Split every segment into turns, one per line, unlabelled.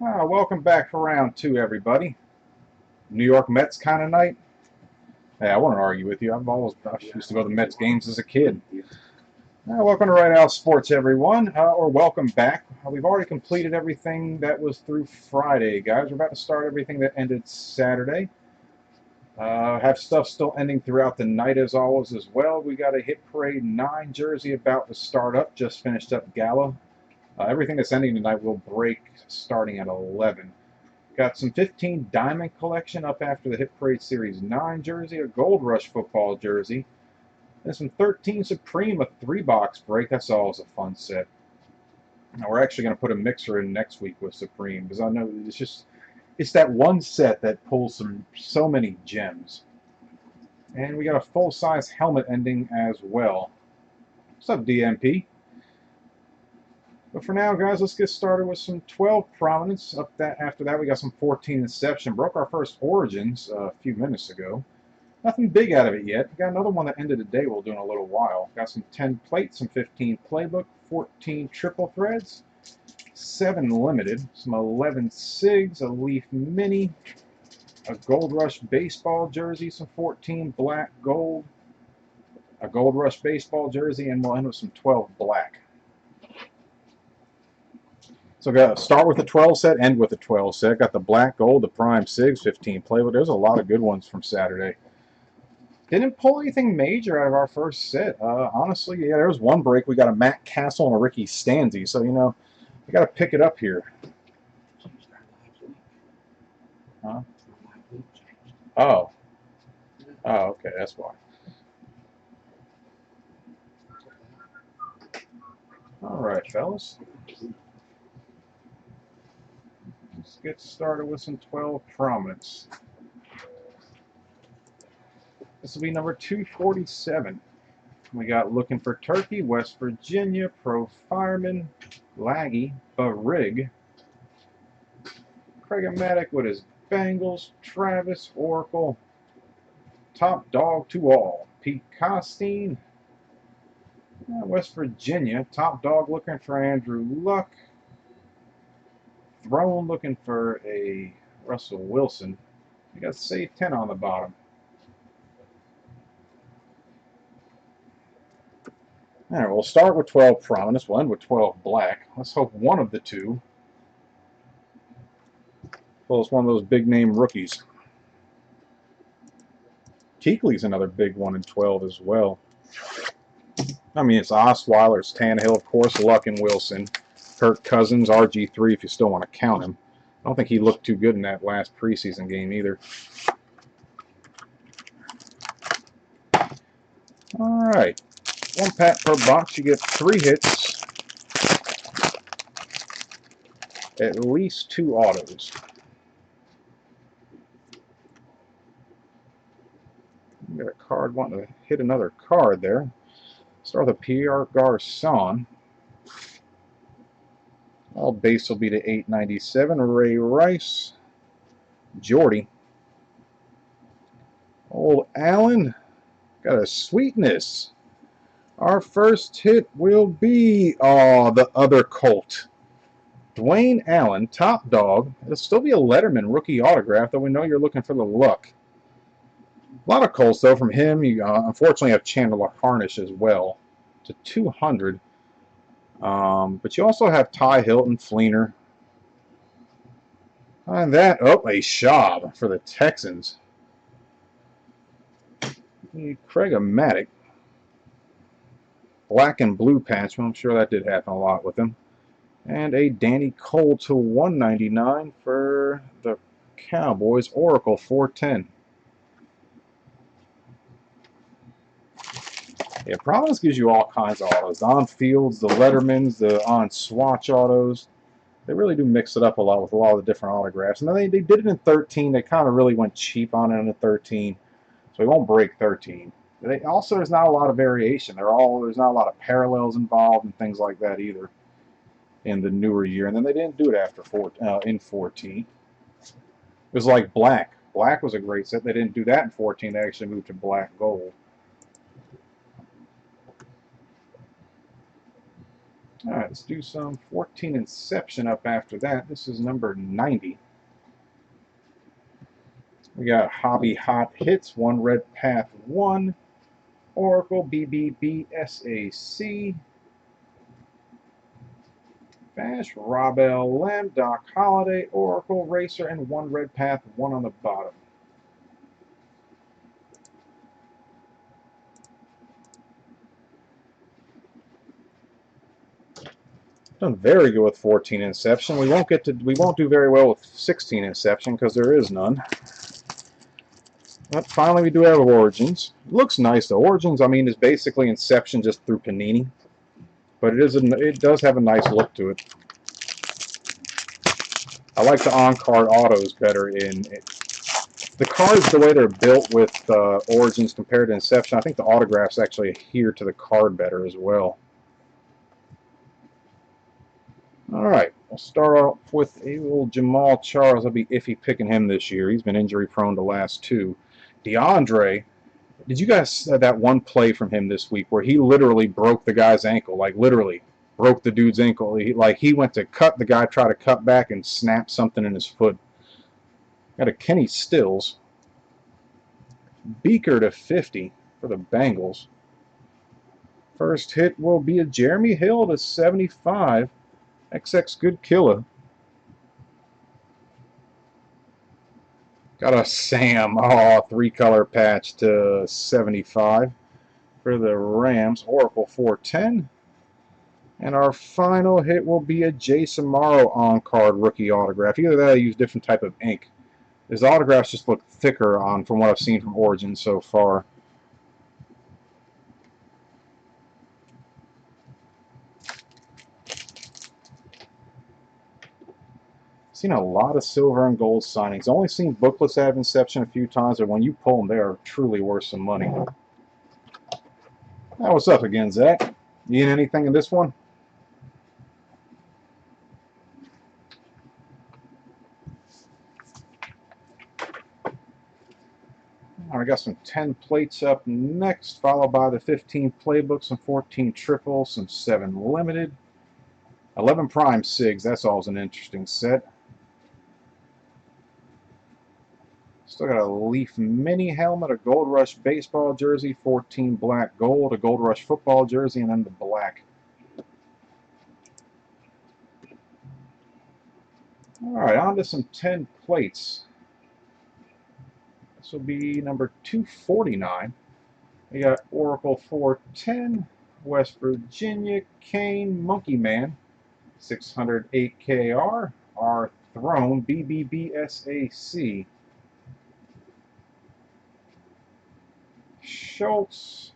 Welcome back for round two, everybody. New York Mets kind of night. Hey, I won't argue with you. I used to go to the Mets games as a kid. Welcome to Right Out Sports, everyone, or welcome back. We've already completed everything that was through Friday, guys. We're about to start everything that ended Saturday. Have stuff still ending throughout the night as always as well. We got a Hit Parade 9 jersey about to start up. Just finished up Gala. Everything that's ending tonight will break starting at 11. Got some 15 Diamond Collection up after the Hit Parade Series 9 jersey, a Gold Rush football jersey, and some 13 Supreme, a 3-box break. That's always a fun set. Now, we're actually going to put a mixer in next week with Supreme because I know it's that one set that pulls so many gems. And we got a full-size helmet ending as well. What's up, DMP? But for now, guys, let's get started with some 12 Prominence. After that, we got some 14 Inception. Broke our first Origins a few minutes ago. Nothing big out of it yet. We got another one that ended today we'll do in a little while. Got some 10 plates, some 15 Playbook, 14 triple threads, 7 limited, some 11 SIGs, a Leaf Mini, a Gold Rush baseball jersey, some 14 black gold, a Gold Rush baseball jersey, and we'll end with some 12 black. So we're going to start with the 12 set, end with the 12 set. Got the black gold, the prime SIGs, 15 Playbook. There's a lot of good ones from Saturday. Didn't pull anything major out of our first set. Honestly, yeah, there was one break. We got a Matt Castle and a Ricky Stanzi. So, you know, we got to pick it up here. Huh? Oh. Oh, okay. That's why. All right, fellas. Let's get started with some 12 Prominence. This will be number 247. We got Looking for Turkey, West Virginia, Pro Fireman, Laggy, Barrig, Craig-O-Matic with his Bengals, Travis, Oracle, Top Dog to All, Pete Costine, West Virginia, Top Dog looking for Andrew Luck, Throne looking for a Russell Wilson. We got Save 10 on the bottom. All right, we'll start with 12 Prominence. We'll end with 12 Black. Let's hope one of the two pulls one of those big-name rookies. Kuechly's another big one in 12 as well. I mean, it's Osweiler, it's Tannehill, of course, Luck and Wilson. Kirk Cousins, RG3 if you still want to count him. I don't think he looked too good in that last preseason game either. All right. One pack per box. You get 3 hits. At least 2 autos. You got a card wanting to hit another card there. Start with a Pierre Garçon. All base will be to 897. Ray Rice. Jordy. Old Allen. Got a Sweetness. Our first hit will be, the other Colt. Dwayne Allen, Top Dog. It'll still be a Letterman rookie autograph, though we know you're looking for the Luck. A lot of Colts, though, from him. You unfortunately have Chandler Harnish as well to 200. But you also have Ty Hilton, Fleener. And that, a Schaub for the Texans. Craig-O-Matic. Black and blue patch. Well, I'm sure that did happen a lot with him. And a Danny Cole to 199 for the Cowboys. Oracle 410. Yeah, Providence gives you all kinds of autos. The on Fields, the Lettermans, the on Swatch autos. They really do mix it up a lot with a lot of the different autographs. And then they did it in 13. They kind of really went cheap on it in 13. So we won't break 13. Also, there's not a lot of variation. There's not a lot of parallels involved and things like that either in the newer year. And then they didn't do it after in 14. It was like Black. Black was a great set. They didn't do that in 14. They actually moved to Black Gold. All right, let's do some 14 Inception up after that. This is number 90. We got Hobby Hot Hits, 1 Red Path 1, Oracle BBBSAC, Bash, Rob L. Lem, Doc Holiday, Oracle Racer, and 1 Red Path 1 on the bottom. Done very good with 14 Inception. We won't do very well with 16 Inception because there is none. But finally, we do have Origins. It looks nice though. Origins, I mean, is basically Inception just through Panini, but it does have a nice look to it. I like the on-card autos better in it. The cards, the way they're built with Origins compared to Inception, I think the autographs actually adhere to the card better as well. Alright, we'll start off with a little Jamal Charles. I'll be iffy picking him this year. He's been injury prone the last 2. DeAndre, did you guys see that one play from him this week where he literally broke the guy's ankle? Like literally broke the dude's ankle. He went to cut the guy, try to cut back and snap something in his foot. Got a Kenny Stills. Beaker to 50 for the Bengals. First hit will be a Jeremy Hill to 75. XX Good Killer. Got a Sam, 3-color patch to 75 for the Rams. Oracle 410. And our final hit will be a Jason Morrow on-card rookie autograph. Either that or use different type of ink. His autographs just look thicker on from what I've seen from Origins so far. Seen a lot of silver and gold signings. Only seen booklets out of Inception a few times, but when you pull them, they are truly worth some money. Now, what's up again, Zach? You in anything in this one? I got some 10 plates up next, followed by the 15 Playbook, some 14 triple, some 7 limited, 11 prime SIGs. That's always an interesting set. Still got a Leaf mini helmet, a Gold Rush baseball jersey, 14 black gold, a Gold Rush football jersey, and then the black. Alright, on to some 10 plates. This will be number 249. We got Oracle 410, West Virginia, Kane, Monkey Man, 608 KR, our Throne, BBBSAC. Schultz,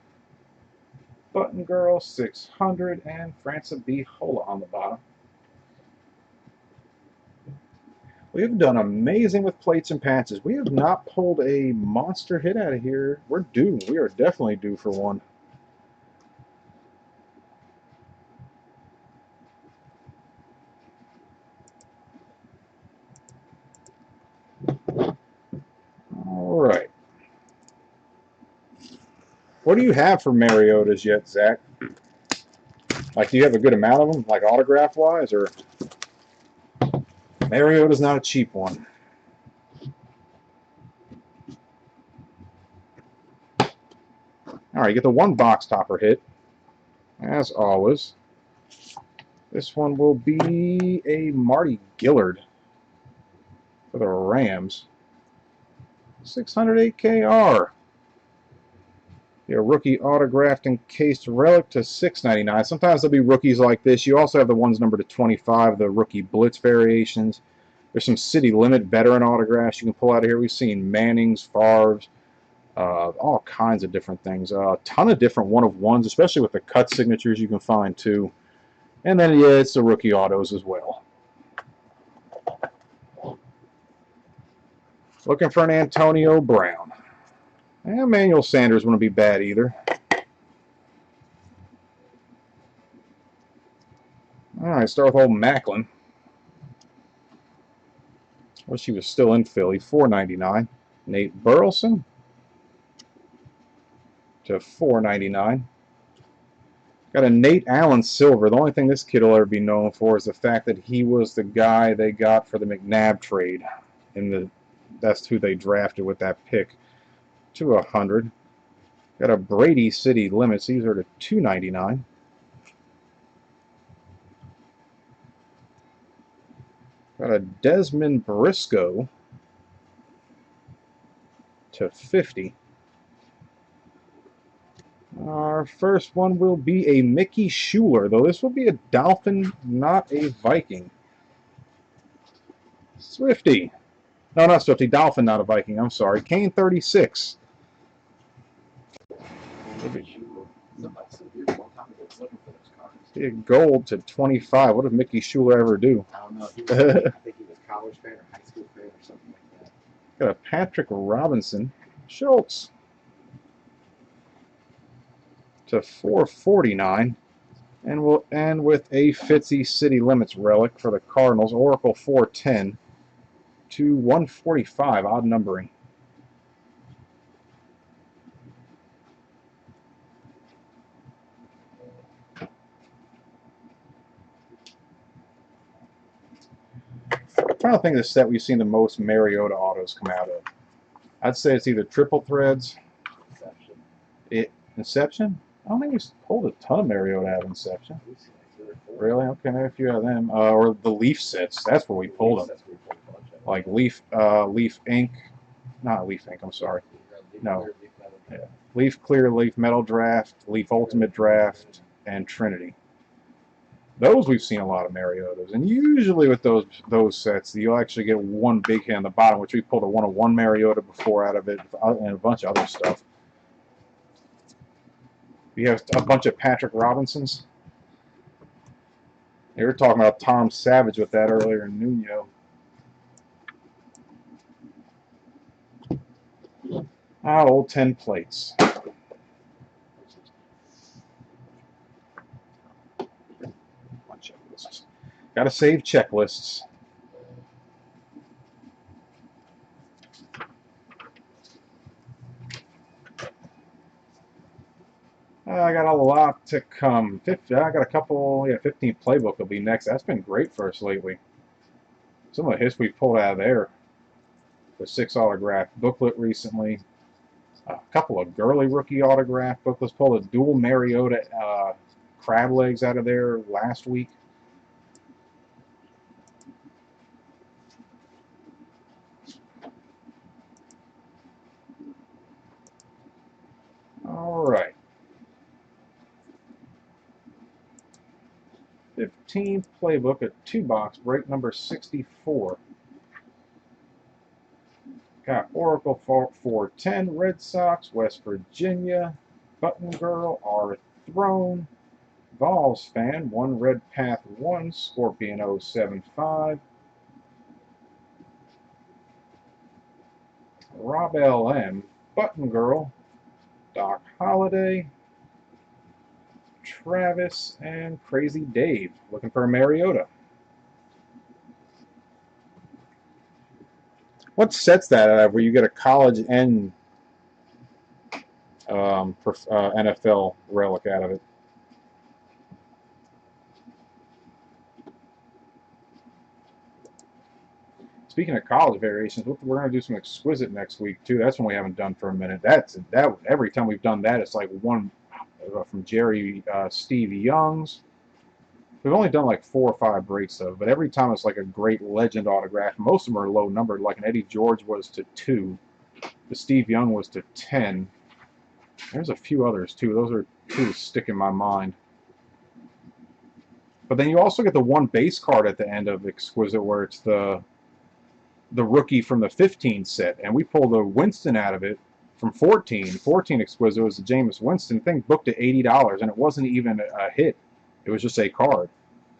Button Girl, 600, and Francis B. Hola on the bottom. We've done amazing with plates and patches. We have not pulled a monster hit out of here. We're due. We are definitely due for one. All right. What do you have for Mariotas yet, Zach? Like, do you have a good amount of them, like autograph-wise, or? Mariota's not a cheap one. All right, you get the 1 box topper hit, as always. This one will be a Marty Gillard for the Rams. 608 KR. Your rookie autographed encased relic to $6.99. Sometimes there'll be rookies like this. You also have the ones numbered to 25, the rookie blitz variations. There's some city limit veteran autographs you can pull out of here. We've seen Mannings, Favre's, all kinds of different things. A ton of different one-of-ones, especially with the cut signatures you can find too. And then, yeah, it's the rookie autos as well. Looking for an Antonio Brown. And Emmanuel Sanders wouldn't be bad either. All right, start with old Macklin. Wish he was still in Philly. $4.99. Nate Burleson to $4.99. Got a Nate Allen silver. The only thing this kid will ever be known for is the fact that he was the guy they got for the McNabb trade. That's who they drafted with that pick. To 100. Got a Brady City Limits. These are to 299. Got a Desmond Briscoe to 50. Our first one will be a Mickey Schuler, though this will be a Dolphin, not a Viking. Swifty. No, not Swifty. Dolphin, not a Viking. I'm sorry. Kane 36. Be a gold to 25. What did Mickey Schuler ever do?
I don't know. I think he was a college fan or high school fan or something like that.
Got a Patrick Robinson. Schultz to 449. And we'll end with a Fitzy City Limits relic for the Cardinals. Oracle 410 to 145. Odd numbering. I'm trying to think of the set we've seen the most Mariota autos come out of. I'd say it's either triple threads. Inception? I don't think we've pulled a ton of Mariota out of Inception. Really? Okay, maybe a few out of them. Or the Leaf sets. That's where we pulled them. Like Leaf Ink. Not Leaf Ink, I'm sorry. No. Yeah. Leaf Clear, Leaf Metal Draft, Leaf Ultimate Draft, and Trinity. Those we've seen a lot of Mariotas, and usually with those sets, you'll actually get one big hit on the bottom, which we pulled a 1/1 Mariota before out of it, and a bunch of other stuff. We have a bunch of Patrick Robinsons. They were talking about Tom Savage with that earlier in Nuno. Old 10 plates. Got to save checklists. I got a lot to come. I got a couple, 15 Playbook will be next. That's been great for us lately. Some of the hits we pulled out of there. The 6 autograph booklet recently. A couple of Gurley rookie autograph booklets. Pulled a dual Mariota crab legs out of there last week. All right. 15th Playbook, a 2-box break number 64. Got Oracle 410, Red Sox, West Virginia, Button Girl, R Throne, Vols fan, 1 Red Path 1, Scorpion 075, Rob LM, Button Girl, Doc Holliday, Travis, and Crazy Dave. Looking for a Mariota. What sets that out of where you get a college and NFL relic out of it? Speaking of college variations, we're going to do some exquisite next week too. That's one we haven't done for a minute. That every time we've done that, it's like one from Jerry Steve Young's. We've only done like 4 or 5 breaks though, but every time it's like a great legend autograph. Most of them are low numbered. Like an Eddie George was to 2, the Steve Young was to 10. There's a few others too. Those are 2 that stick in my mind. But then you also get the 1 base card at the end of Exquisite, where it's the rookie from the 15 set, and we pulled a Winston out of it from 14. 14 Exquisite was the Jameis Winston thing, booked at $80, and it wasn't even a hit. It was just a card.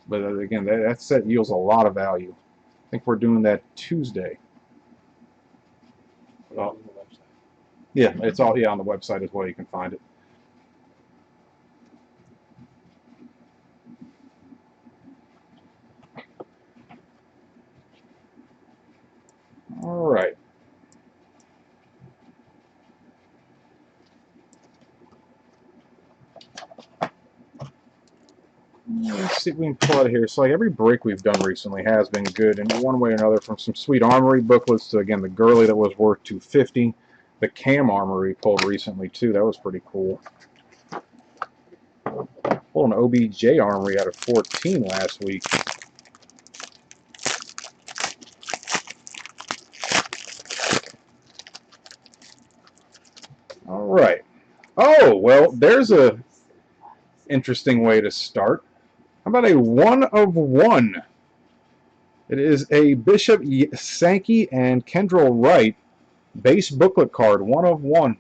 But again, that set yields a lot of value. I think we're doing that Tuesday. Well, yeah, it's all on the website as well. You can find it. All right. Let's see if we can pull out of here. So like every break we've done recently has been good in one way or another, from some Sweet Armory booklets to, again, the Girly that was worth $250. The Cam Armory pulled recently too. That was pretty cool. Pulled an OBJ Armory out of 14 last week. All right. Oh, well, there's a interesting way to start. How about a 1 of 1? It is a Bishop Sankey and Kendall Wright base booklet card, 1 of 1.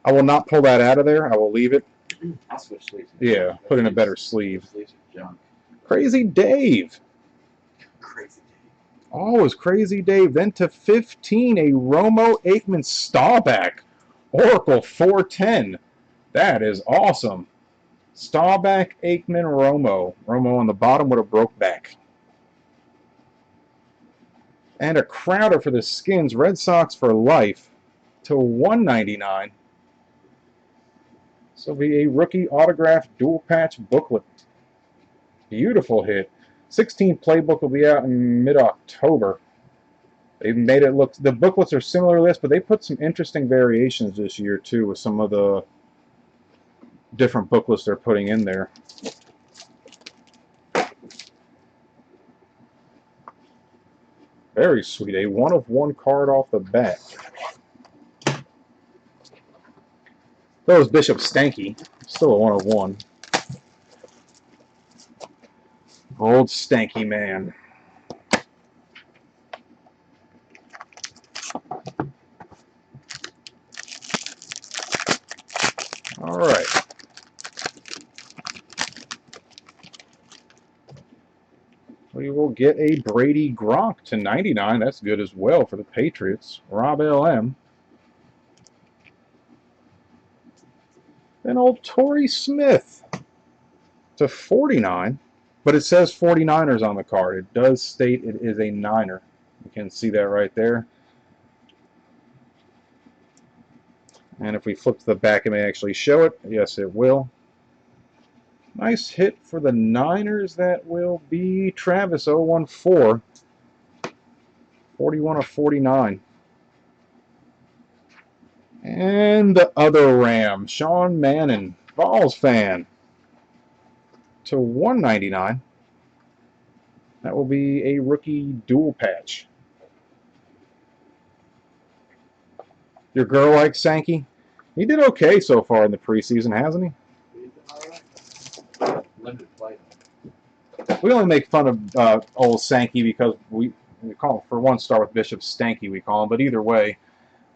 I will not pull that out of there. I will leave it.
I'll switch sleeves.
Yeah, put in a better sleeve.
Sleeves are junk.
Crazy Dave.
Crazy Dave.
Always Crazy Dave. Then to 15, a Romo Aikman Staubach Oracle 410. That is awesome. Staubach, Aikman, Romo. Romo on the bottom with a broke back. And a Crowder for the Skins, Red Sox for life to 199. This will be a rookie autograph dual patch booklet. Beautiful hit. 16 Playbook will be out in mid-October. They've made it look, the booklets are similar to this, but they put some interesting variations this year too with some of the different booklets they're putting in there. Very sweet. A 1 of 1 card off the bat. That was Bishop Stanky. Still a 1 of 1. Old Stanky man. All right. We will get a Brady Gronk to 99. That's good as well for the Patriots. Rob LM. Then old Torrey Smith to 49. But it says 49ers on the card. It does state it is a Niner. You can see that right there. And if we flip to the back, it may actually show it. Yes, it will. Nice hit for the Niners. That will be Travis 014. 41 of 49. And the other Ram, Sean Mannon, Vols fan, to 199. That will be a rookie dual patch. Your girl likes Sankey? He did okay so far in the preseason, hasn't he?
Limited play.
We only make fun of old Sankey because we call him, for one, start with Bishop Stanky, we call him, but either way,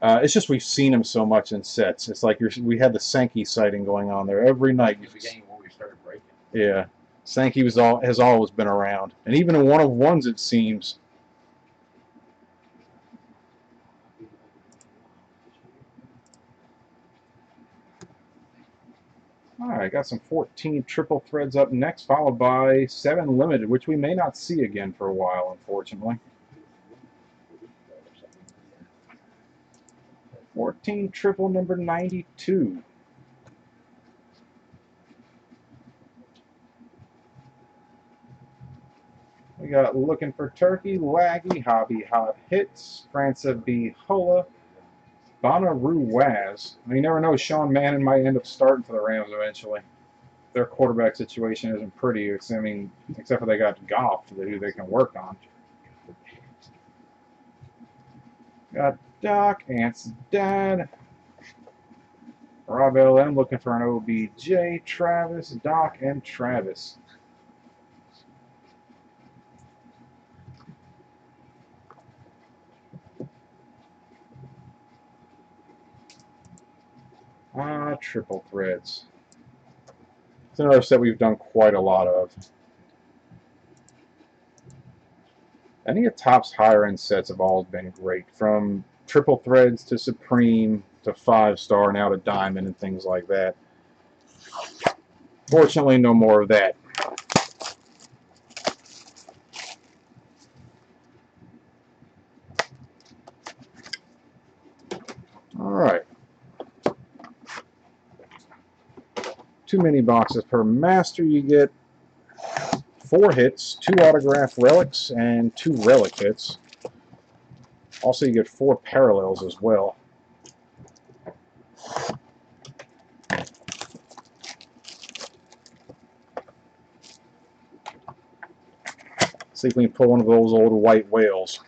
it's just we've seen him so much in sets. It's like we had the Sankey sighting going on there every night.
It was beginning when we started breaking.
Yeah, Sankey has always been around, and even in 1 of 1s, it seems. All right, got some 14 triple threads up next, followed by 7 limited, which we may not see again for a while, unfortunately. 14 triple number 92. We got Looking for Turkey, Laggy, Hobby Hot Hits, Franca B. Hola, Bonnaroo Waz. You never know, Sean Mannon might end up starting for the Rams eventually. Their quarterback situation isn't pretty, except for they got Goff, who they can work on. Got Doc, Ant's dad. Rob LM looking for an OBJ, Travis, Doc, and Travis. Triple threads. It's another set we've done quite a lot of. Any of Topps higher end sets have always been great. From triple threads to Supreme to 5-star, now to Diamond and things like that. Fortunately, no more of that. Alright. Too many boxes per master you get. 4 hits, 2 autograph relics, and 2 relic hits. Also, you get 4 parallels as well. See if we can pull one of those old white whales.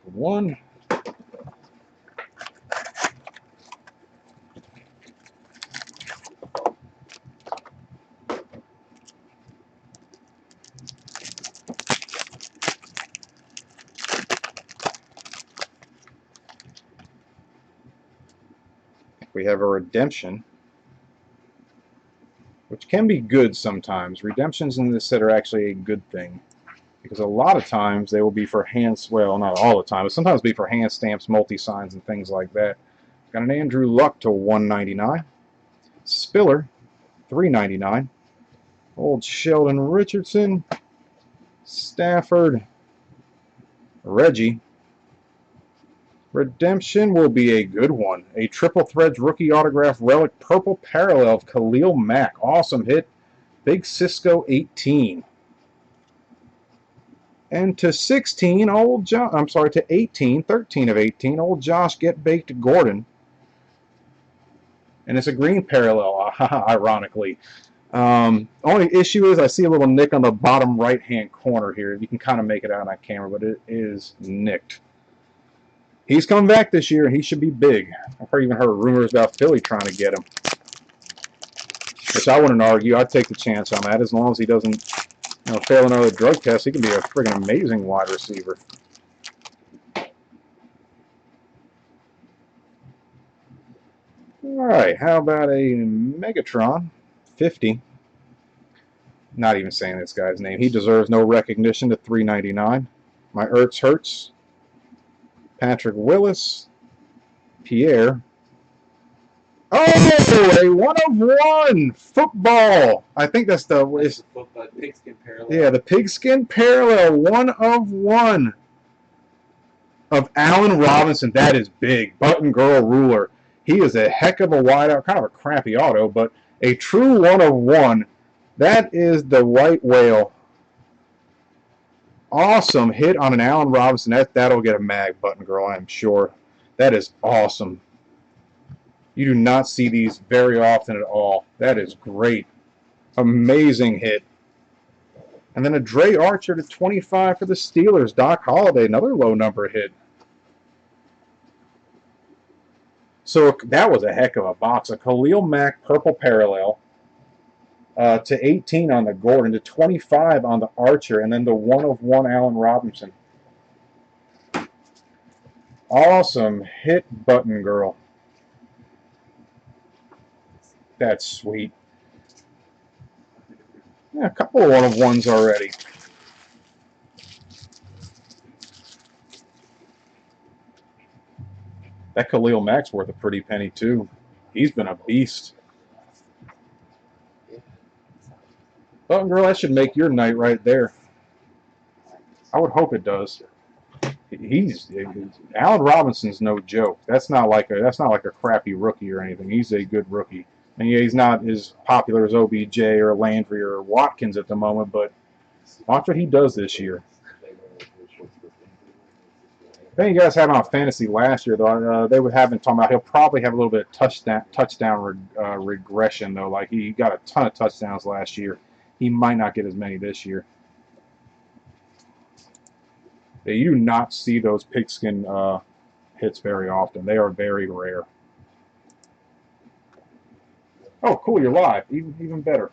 1. We have a redemption, which can be good sometimes. Redemptions in this set are actually a good thing, because a lot of times they will be for hands, well, not all the time, but sometimes be for hand stamps, multi-signs, and things like that. Got an Andrew Luck to 199. Spiller, 399. Old Sheldon Richardson. Stafford. Reggie. Redemption will be a good one. A Triple Threads rookie autograph relic purple parallel of Khalil Mack. Awesome hit. Big Cisco 18. And to 16, old John, I'm sorry, to 18, 13 of 18, old Josh Get Baked Gordon. And it's a green parallel, ironically. Only issue is I see a little nick on the bottom right-hand corner here. You can kind of make it out on that camera, but it is nicked. He's coming back this year, and he should be big. I've even heard rumors about Philly trying to get him. Which I wouldn't argue. I'd take the chance on that. As long as he doesn't fail another drug test, he can be a friggin' amazing wide receiver. Alright, how about a Megatron 50? Not even saying this guy's name. He deserves no recognition to 399. My Ertz Hurts. Patrick Willis. Pierre. Oh, a 1 of 1 football. I think that's the
pigskin parallel.
Yeah, the pigskin parallel 1 of 1 of Allen Robinson. That is big. Button Girl Ruler. He is a heck of a wideout. Kind of a crappy auto, but a true 1 of 1. That is the white whale. Awesome hit on an Allen Robinson. That'll get a mag, Button Girl, I am sure. That is awesome. You do not see these very often at all. That is great. Amazing hit. And then a Dre Archer to 25 for the Steelers. Doc Holliday, another low number hit. So that was a heck of a box. A Khalil Mack purple parallel to 18 on the Gordon, to 25 on the Archer, and then the 1 of 1 Allen Robinson. Awesome hit, Button Girl. That's sweet. Yeah, a couple of 1 of 1s already. That Khalil Mack's worth a pretty penny, too. He's been a beast. Button Girl, that should make your night right there. I would hope it does. Allen Robinson's no joke. That's not like a crappy rookie or anything. He's a good rookie. And yeah, he's not as popular as OBJ or Landry or Watkins at the moment, but watch what he does this year. I think you guys had him on fantasy last year, though. They would have been talking about he'll probably have a little bit of touchdown regression, though. Like, he got a ton of touchdowns last year. He might not get as many this year. Yeah, you do not see those pigskin hits very often. They are very rare. Oh, cool, you're live. Even better.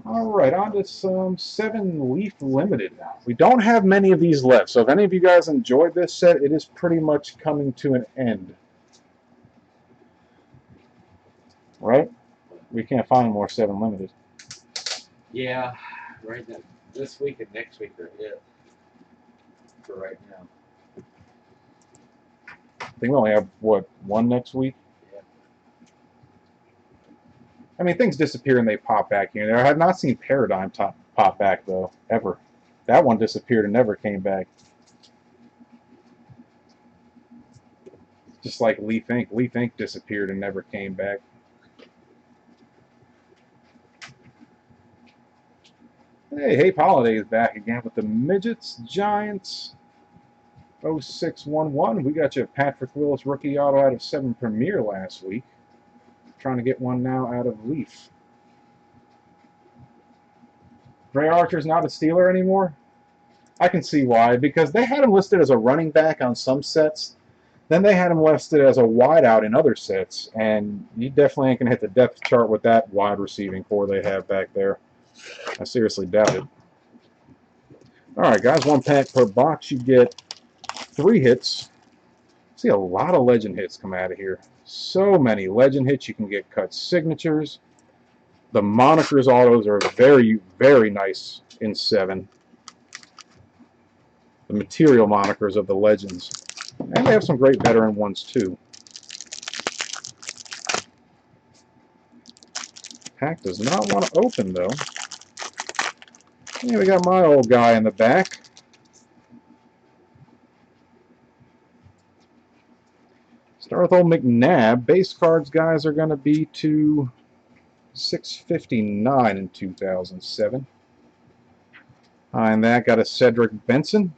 All right, on to some 7 Leaf Limited. We don't have many of these left, so if any of you guys enjoyed this set, it is pretty much coming to an end. Right? We can't find more 7 Limited.
Yeah, right now. This week and next week are it for right now.
I think we only have, what, 1 next week?
Yeah.
I mean, things disappear and they pop back here and there. I have not seen Paradigm pop back, though, ever. That one disappeared and never came back. Just like Leaf Inc. Leaf Inc. disappeared and never came back. Hey, Hape Holiday is back again with the Midgets, Giants, 0611. We got you a Patrick Willis rookie auto out of 7 Premier last week. Trying to get one now out of Leaf. Dre Archer's not a Steeler anymore? I can see why, because they had him listed as a running back on some sets. Then they had him listed as a wideout in other sets, and you definitely ain't going to hit the depth chart with that wide receiving core they have back there. I seriously doubt it. Alright guys, 1 pack per box. You get 3 hits. See a lot of legend hits come out of here. So many legend hits. You can get cut signatures. The monikers autos are very, very nice in 7. The material monikers of the legends. And they have some great veteran ones too. Pack does not want to open though. Yeah, we got my old guy in the back. Start with old McNabb. Base cards guys are going to be to 659 in 2007. Behind that got a Cedric Benson.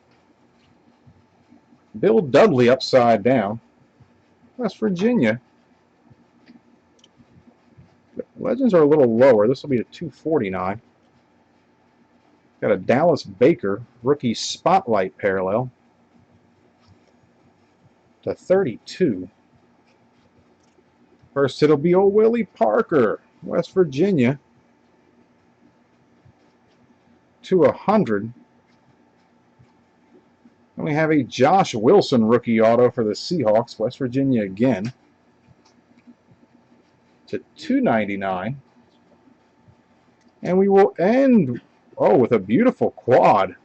Bill Dudley upside down. West Virginia. Legends are a little lower. This will be a 249. Got a Dallas Baker rookie spotlight parallel to 32. First it'll be old Willie Parker, West Virginia, to 100. And we have a Josh Wilson rookie auto for the Seahawks, West Virginia again, to 299. And we will end, with a beautiful quad.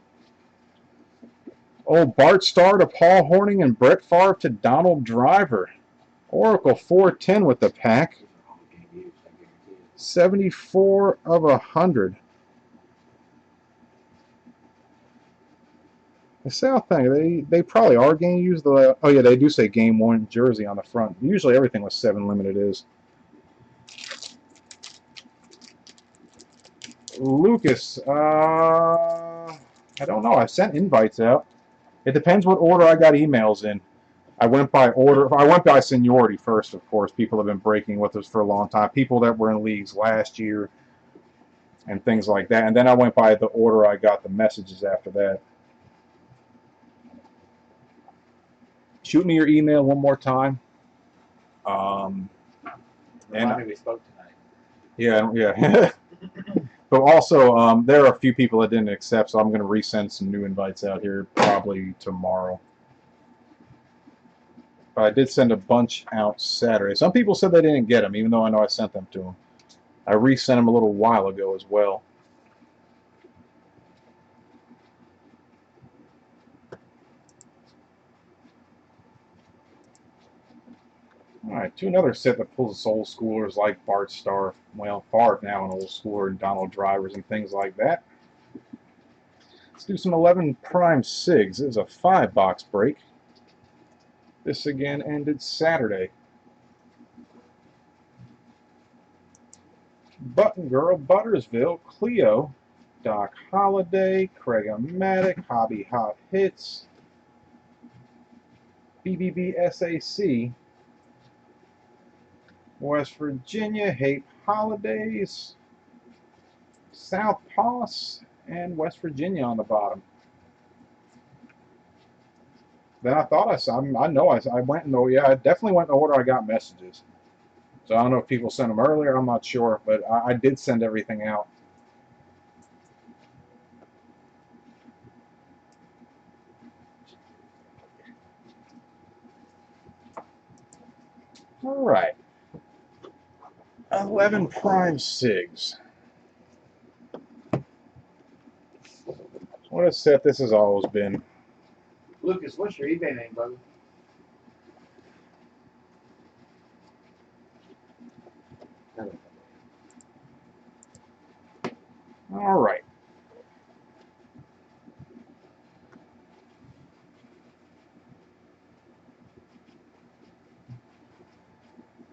Old Bart Starr to Paul Hornung and Brett Favre to Donald Driver. Oracle 410 with the pack. 74 of 100. The South thing, they probably are going to use the... Oh yeah, they do say Game 1 jersey on the front. Usually everything with 7 limited is. Lucas, I don't know. I sent invites out. It depends what order I got emails in. I went by order. I went by seniority first, of course. People have been breaking with us for a long time. People that were in leagues last year and things like that. And then I went by the order I got the messages after that. Shoot me your email one more time.
And we spoke tonight.
Yeah. But also, there are a few people that didn't accept, so I'm going to resend some new invites out here probably tomorrow. But I did send a bunch out Saturday. Some people said they didn't get them, even though I know I sent them to them. I resent them a little while ago as well. Alright, to another set that pulls us old schoolers like Bart Starr, well, Favre now an old schooler, and Donald Drivers and things like that. Let's do some 11 Prime Sigs. It was a 5-box break. This again ended Saturday. Button Girl, Buttersville, Cleo, Doc Holliday, Craig Amatic, Hobby Hot Hits, BBB SAC, West Virginia, Hape Holidays, South Pass, and West Virginia on the bottom. Then I thought I saw, I went in the, I definitely went in the order I got messages. So I don't know if people sent them earlier, I'm not sure, but I did send everything out. All right. 11 Prime Sigs. What a set this has always been.
Lucas, what's your eBay name, brother?
All right.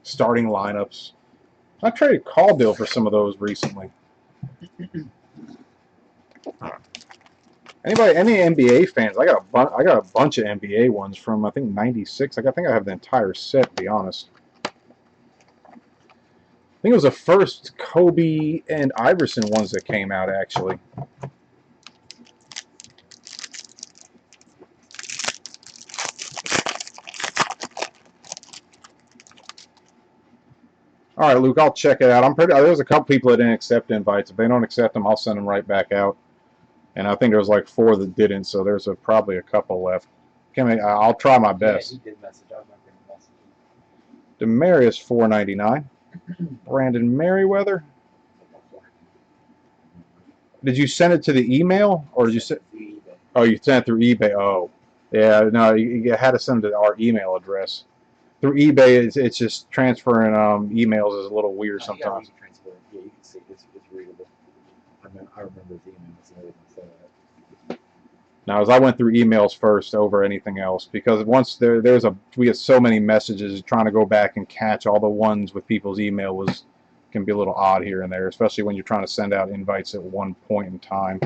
starting lineups. I traded Caldwell for some of those recently. Any NBA fans? I got a bunch of NBA ones from I think '96. Like I think I have the entire set. To be honest, I think it was the first Kobe and Iverson ones that came out actually. All right, Luke, I'll check it out. There's a couple people that didn't accept invites. If they don't accept them, I'll send them right back out. And I think there was like 4 that didn't, so there's probably a couple left. I'll try my best.
Yeah, he did message. I remember him messaging.
Demarius $4.99. Brandon Merriweather. Did you send it to the email or did you send? Oh, you sent it through eBay. Oh, yeah. No, you had to send it to our email address. Through eBay, it's just transferring emails is a little weird sometimes.
Yeah, you can see it's readable. I remember his emails and everything. So
Now, as I went through emails first over anything else, because once we get so many messages, trying to go back and catch all the ones with people's email can be a little odd here and there, especially when you're trying to send out invites at one point in time.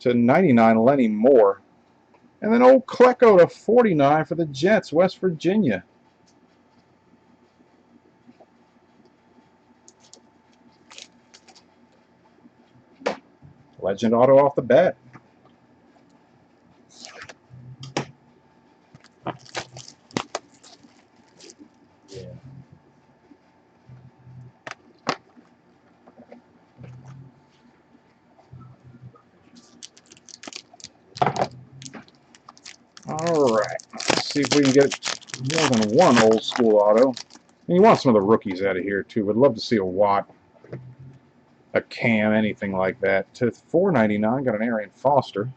To 99, Lenny Moore. And then old Klecko to 49 for the Jets, West Virginia. Legend auto off the bat.
yeah.
All right, let's see if we can get more than one old school auto. And you want some of the rookies out of here too. Would love to see a Watt, a Cam, anything like that. To $4.99, got an Arian Foster.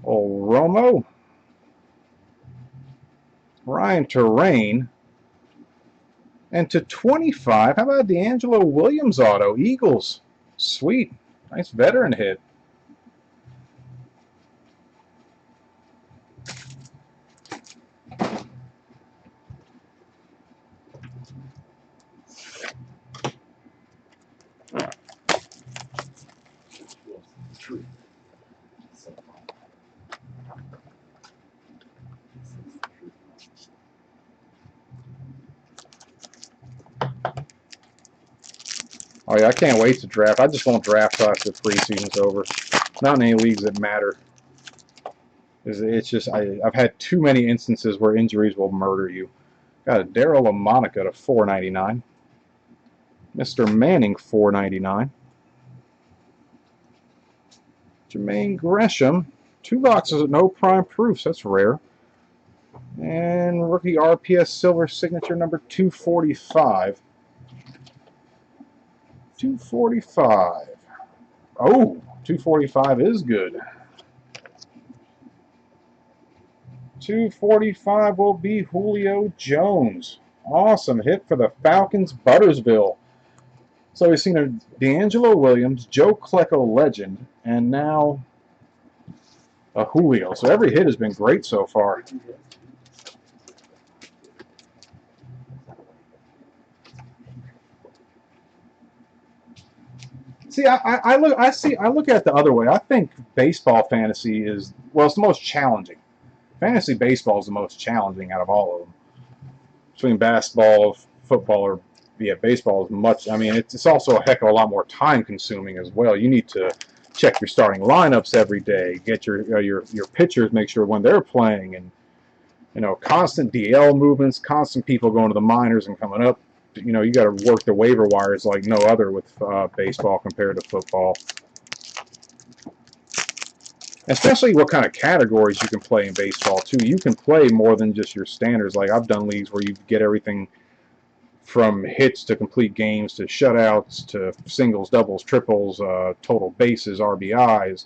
Old Romo. Ryan Terrain. And to 25, how about D'Angelo Williams auto? Eagles. Sweet. Nice veteran hit. Oh yeah, I can't wait to draft. I just won't draft till after the preseason's over. Not in any leagues that matter. It's just I've had too many instances where injuries will murder you. Got a Daryl LaMonica to $4.99. Mr. Manning $4.99. Jermaine Gresham, 2 boxes of no prime proofs. That's rare. And rookie RPS silver signature number 245. 245. Oh, 245 is good. 245 will be Julio Jones. Awesome hit for the Falcons, Buttersville. So we've seen a D'Angelo Williams, Joe Klecko legend, and now a Julio. So every hit has been great so far. See, I look at it the other way. I think baseball fantasy is, well, it's the most challenging. Fantasy baseball is the most challenging out of all of them. Between basketball, football, or baseball is much. I mean, it's also a heck of a lot more time consuming as well. You need to check your starting lineups every day, get your pitchers, make sure when they're playing, and constant DL movements, constant people going to the minors and coming up. You got to work the waiver wires like no other with baseball compared to football. Especially what kind of categories you can play in baseball too. You can play more than just your standards. Like I've done leagues where you get everything from hits to complete games to shutouts to singles, doubles, triples, total bases, RBIs,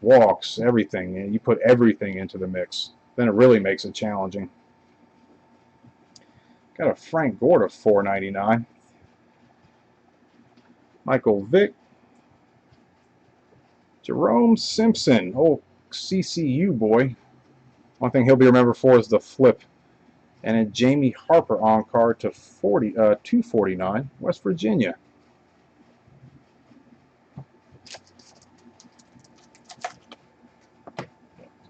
walks, everything. And you put everything into the mix. Then it really makes it challenging. Got a Frank Gore of $4.99. Michael Vick. Jerome Simpson. Oh, CCU boy. One thing he'll be remembered for is the flip. And a Jamie Harper on card to 249, West Virginia.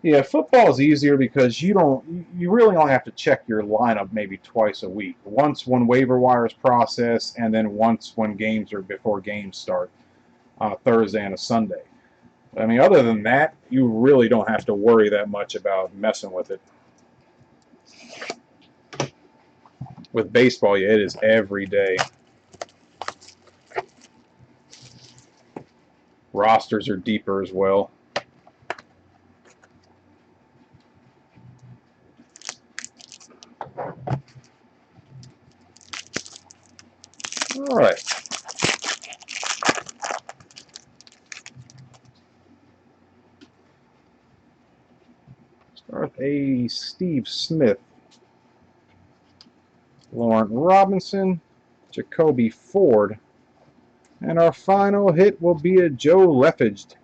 Yeah, football is easier because you really only have to check your lineup maybe twice a week. Once when waiver wires process, and then once when games or before games start on a Thursday and a Sunday. I mean, other than that, you really don't have to worry that much about messing with it. With baseball, yeah, it is every day. Rosters are deeper as well. All right. Start with a Steve Smith, Lauren Robinson, Jacoby Ford, and our final hit will be a Joe Leffigid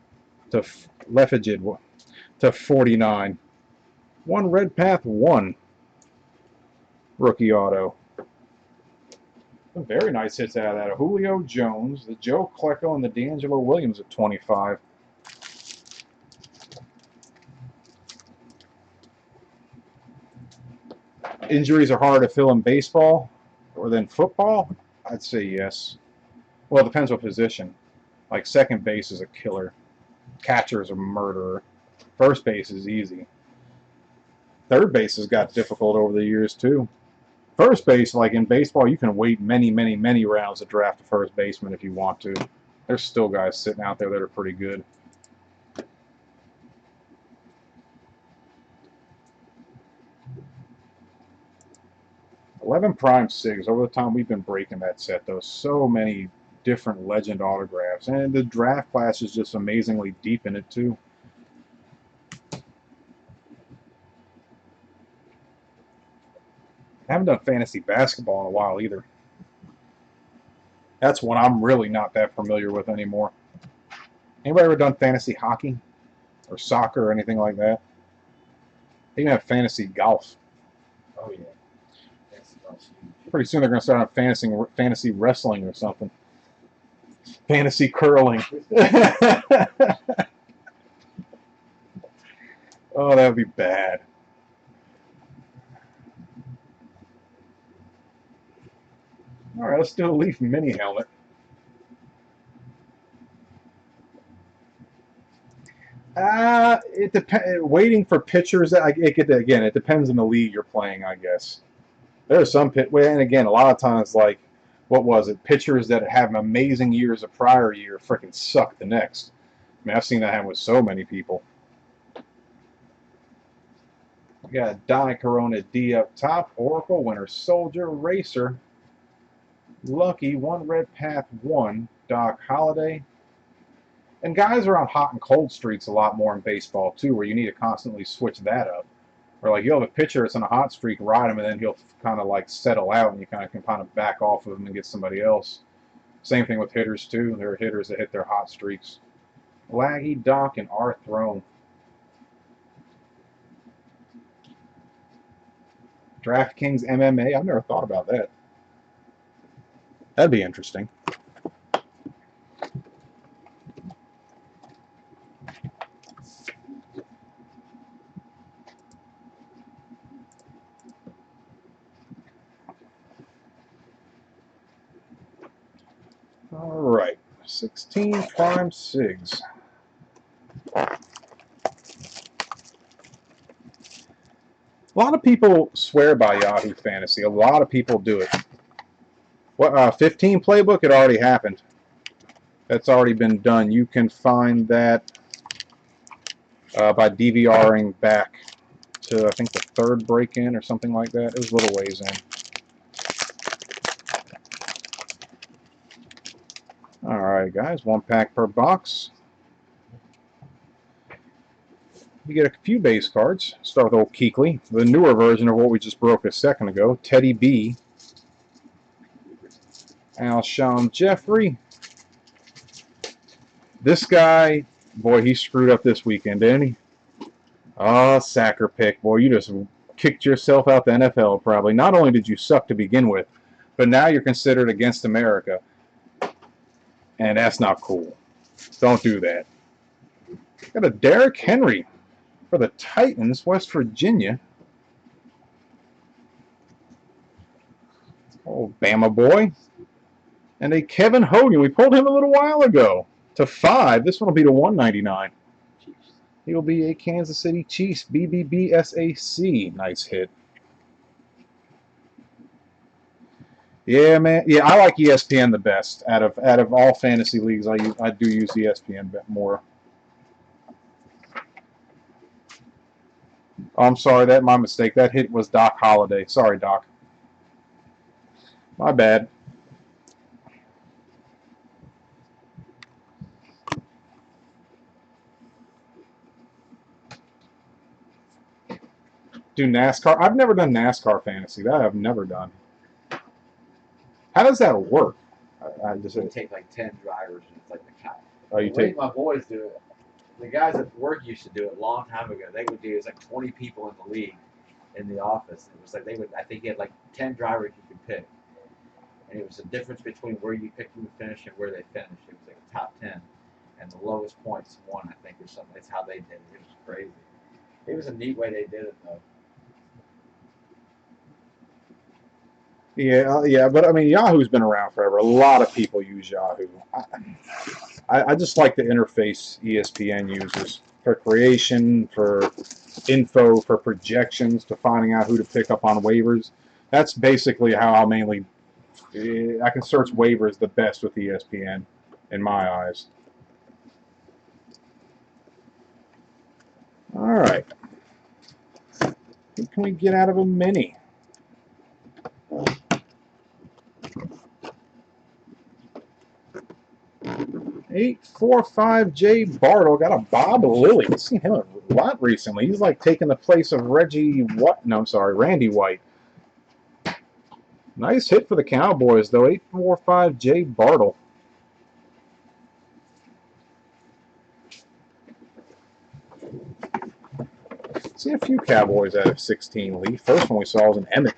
to 49. One Red Path 1 rookie auto. Some very nice hits out of that. Julio Jones, the Joe Klecko, and the D'Angelo Williams at 25. Injuries are harder to fill in baseball or than football? I'd say yes. Well, it depends what position. Like second base is a killer. Catcher is a murderer. First base is easy. Third base has got difficult over the years too. First base, like in baseball, you can wait many, many, many rounds to draft a first baseman if you want to. There's still guys sitting out there that are pretty good. $11 Prime Sigs. Over the time we've been breaking that set, though, so many different legend autographs, and the draft class is just amazingly deep in it too. I haven't done fantasy basketball in a while either. That's one I'm really not that familiar with anymore. Anybody ever done fantasy hockey or soccer or anything like that? They even have fantasy golf.
Oh yeah. That's huge.
Pretty soon they're going to start on fantasy wrestling or something. Fantasy curling. Oh, that would be bad. All right, let's do a Leaf mini helmet. It depends. Waiting for pitchers. It depends on the league you're playing, I guess. There are some and again, a lot of times, like, what was it? Pitchers that have amazing years a prior year freaking suck the next. I mean, I've seen that happen with so many people. We got Donny Corona D up top, Oracle, Winter Soldier, Racer, Lucky, One Red Path 1, Doc Holliday. And guys are on hot and cold streaks a lot more in baseball, too, where you need to constantly switch that up. Or like you have a pitcher that's on a hot streak, ride him, and then he'll kind of like settle out, and you kind of back off of him and get somebody else. Same thing with hitters, too. There are hitters that hit their hot streaks. Laggy, Doc, and R. Throne. DraftKings MMA. I've never thought about that. That'd be interesting. All right, 16 Prime Sigs. A lot of people swear by Yahoo Fantasy. A lot of people do it. What 15 Playbook? It already happened. That's already been done. You can find that by DVRing back to, I think, the third break-in or something like that. It was a little ways in. All right, guys. 1 pack per box. You get a few base cards. Start with old Keekly, the newer version of what we just broke a second ago. Teddy B. Alshon Jeffrey. This guy, boy, he screwed up this weekend, didn't he? Ah, sacker pick. Boy, you just kicked yourself out the NFL probably. Not only did you suck to begin with, but now you're considered against America. And that's not cool. Don't do that. Got a Derrick Henry for the Titans, West Virginia. Oh, Bama boy. And a Kevin Hogan. We pulled him a little while ago to 5. This one will be to 199. He'll be a Kansas City Chiefs BBBSAC. Nice hit. Yeah, man. Yeah, I like ESPN the best out of all fantasy leagues. I do use ESPN more. Oh, I'm sorry, that's my mistake. That hit was Doc Holliday. Sorry, Doc. My bad. Do NASCAR? I've never done NASCAR fantasy. That I've never done. How does that work? I just
You take like 10 drivers and it's like the cow.
Oh, you take.
My boys do it. The guys at work used to do it a long time ago. They would do it was like 20 people in the league in the office. It was like they would. I think you had like 10 drivers you could pick, and it was the difference between where you picked them to finish and where they finished. It was like a top 10, and the lowest points won. I think or something. That's how they did it. It was crazy. It was a neat way they did it though.
Yeah, but I mean, Yahoo's been around forever. A lot of people use Yahoo. I just like the interface ESPN uses for creation, for info, for projections, to finding out who to pick up on waivers. That's basically how I mainly. I can search waivers the best with ESPN, in my eyes. All right. What can we get out of a mini? 845J Bartle got a Bob Lilly. I've seen him a lot recently. He's like taking the place of Randy White. Nice hit for the Cowboys, though. 845J Bartle. See a few Cowboys out of 16 Lee. First one we saw was an Emmett.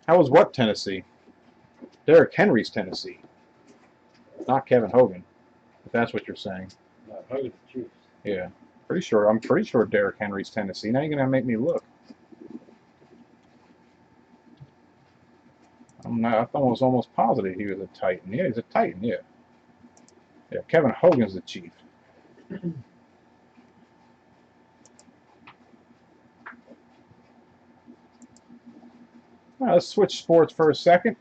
How was what Tennessee? Derrick Henry's Tennessee. Not Kevin Hogan, if that's what you're saying.
Hogan's Chiefs.
Yeah. I'm pretty sure Derrick Henry's Tennessee. Now you're going to make me look. I was almost positive he was a Titan. Yeah, he's a Titan, yeah. Yeah, Kevin Hogan's the Chief. Let's switch sports for a second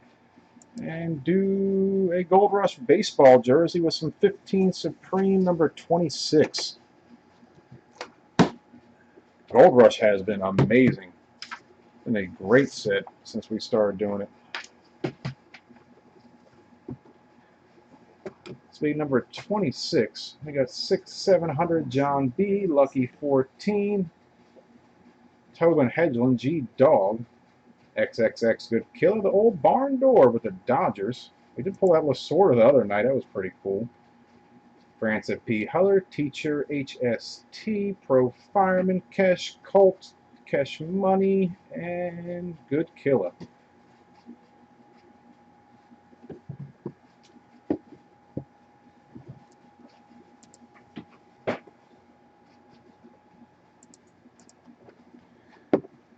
and do a Gold Rush baseball jersey with some 15 Supreme number 26. Gold Rush has been amazing. It's been a great set since we started doing it. This will be number 26. We got 6,700 John B. Lucky 14. Tobin Hedgeland G. Dog. XXX Good Killer, the old barn door with the Dodgers. We did pull out Lasorda the other night. That was pretty cool. Francis P. Huller, Teacher HST, Pro Fireman, Cash Colt, Cash Money, and Good Killer.